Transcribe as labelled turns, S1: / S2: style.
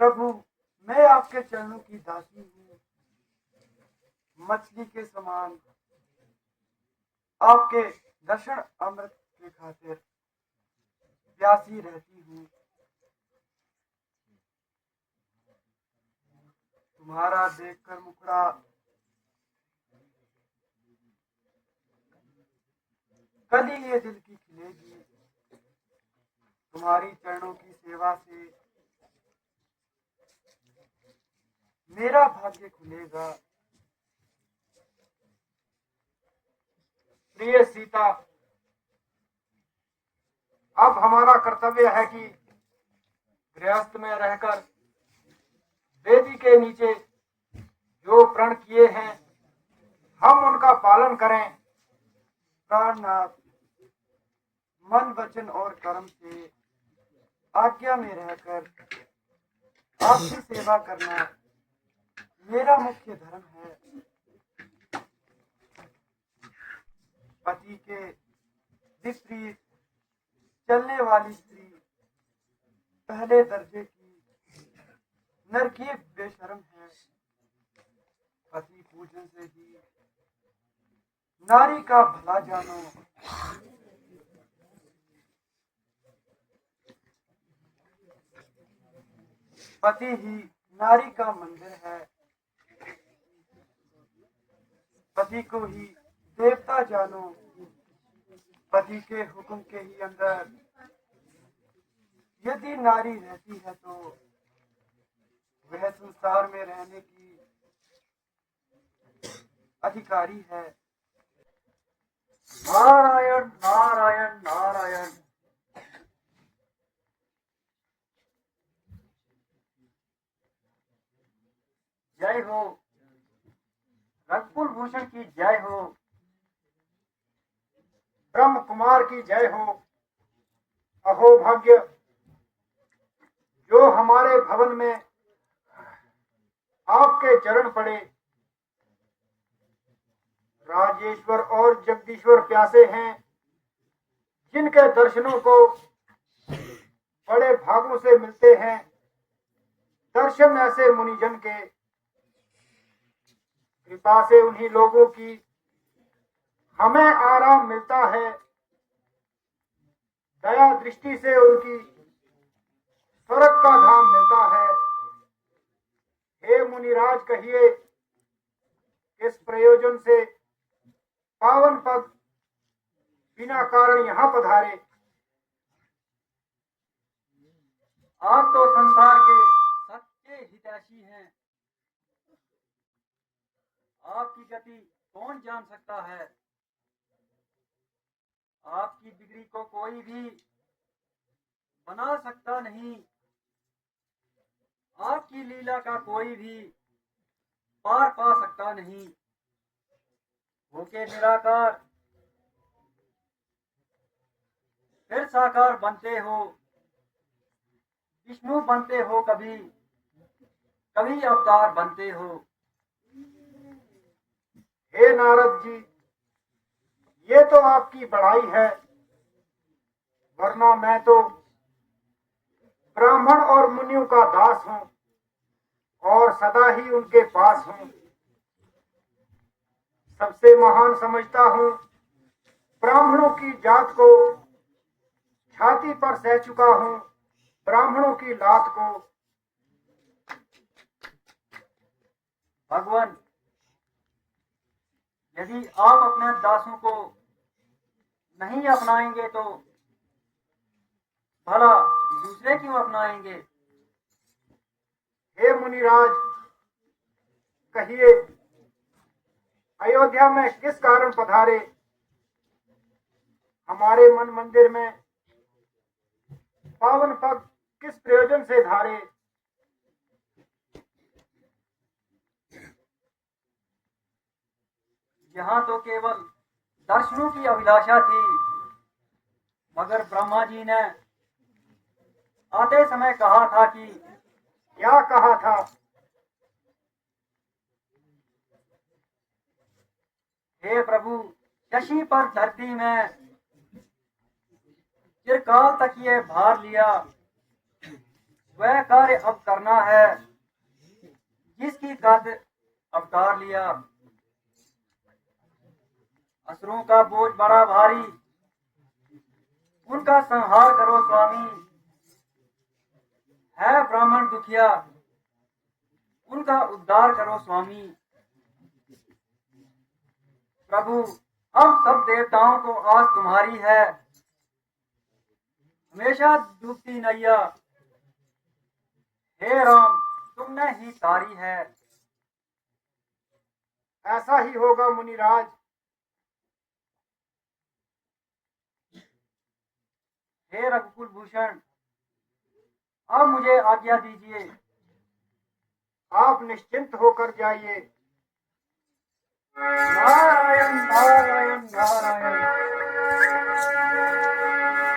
S1: प्रभु, मैं आपके चरणों की दासी हूँ, मछली के समान आपके दर्शन अमृत के खातिर प्यासी रहती हूँ। तुम्हारा देखकर मुखड़ा कली ये दिल की खिलेगी। तुम्हारी चरणों की सेवा से मेरा भाग्य खुलेगा। प्रिय सीता, अब हमारा कर्तव्य है कि गृहस्थ में रहकर वेदी के नीचे जो प्रण किए हैं हम उनका पालन करें। प्राणनाथ, मन वचन और कर्म से आज्ञा में रहकर आपकी सेवा करना मेरा मुख्य धर्म है। पति के विपरीत चलने वाली स्त्री पहले दर्जे की नरकीय बेशर्म है। पति पूजन से ही नारी का भला जानो। पति ही नारी का मंदिर है। पति को ही देवता जानो। पति के हुक्म के ही अंदर यदि नारी रहती है तो वह संसार में रहने की अधिकारी है।
S2: नारायण नारायण नारायण। जय हो, रघुकुल भूषण की जय हो, ब्रह्म कुमार की जय हो। अहो भाग्य, जो हमारे भवन में आपके चरण पड़े। राजेश्वर और जगदीश्वर प्यासे हैं, जिनके दर्शनों को बड़े भागों से मिलते हैं। दर्शन ऐसे मुनिजन के, कृपा से उन्हीं लोगों की हमें आराम मिलता है। दया दृष्टि से उनकी स्वर्ग का धाम मिलता है। हे मुनिराज, कहिए किस प्रयोजन से पावन पद बिना कारण यहाँ पधारे। आप तो संसार के सच्चे हितैषी हैं। आपकी गति कौन जान सकता है। आपकी बिगड़ी को कोई भी बना सकता नहीं। आपकी लीला का कोई भी पार पा सकता नहीं। होके निराकार फिर साकार बनते हो। विष्णु बनते हो, कभी कभी अवतार बनते हो। हे नारद जी, ये तो आपकी बड़ाई है, वरना मैं तो ब्राह्मण और मुनियों का दास हूं और सदा ही उनके पास हूं। सबसे महान समझता हूं ब्राह्मणों की जात को। छाती पर सह चुका हूं ब्राह्मणों की लात को। भगवान, यदि आप अपने दासों को नहीं अपनाएंगे तो भला दूसरे क्यों अपनाएंगे। हे मुनिराज, कहिए अयोध्या में किस कारण पधारे। हमारे मन मंदिर में पावन पग किस प्रयोजन से धारे। यहाँ तो केवल दर्शनों की अभिलाषा थी, मगर ब्रह्मा जी ने आते समय कहा था कि, क्या कहा था। हे प्रभु, शशि पर धरती में चिरकाल तक ये भार लिया। वह कार्य अब करना है जिसकी कद अवतार लिया। असुरों का बोझ बड़ा भारी, उनका संहार करो स्वामी। है ब्राह्मण दुखिया, उनका उद्धार करो स्वामी। प्रभु, हम सब देवताओं को आस तुम्हारी है, हमेशा डूबती नैया हे राम तुमने ही तारी है।
S3: ऐसा ही होगा मुनिराज।
S2: हे रघुकुल भूषण, अब मुझे आज्ञा दीजिए।
S3: आप निश्चिंत होकर जाइए।
S2: नारायण नारायण नारायण।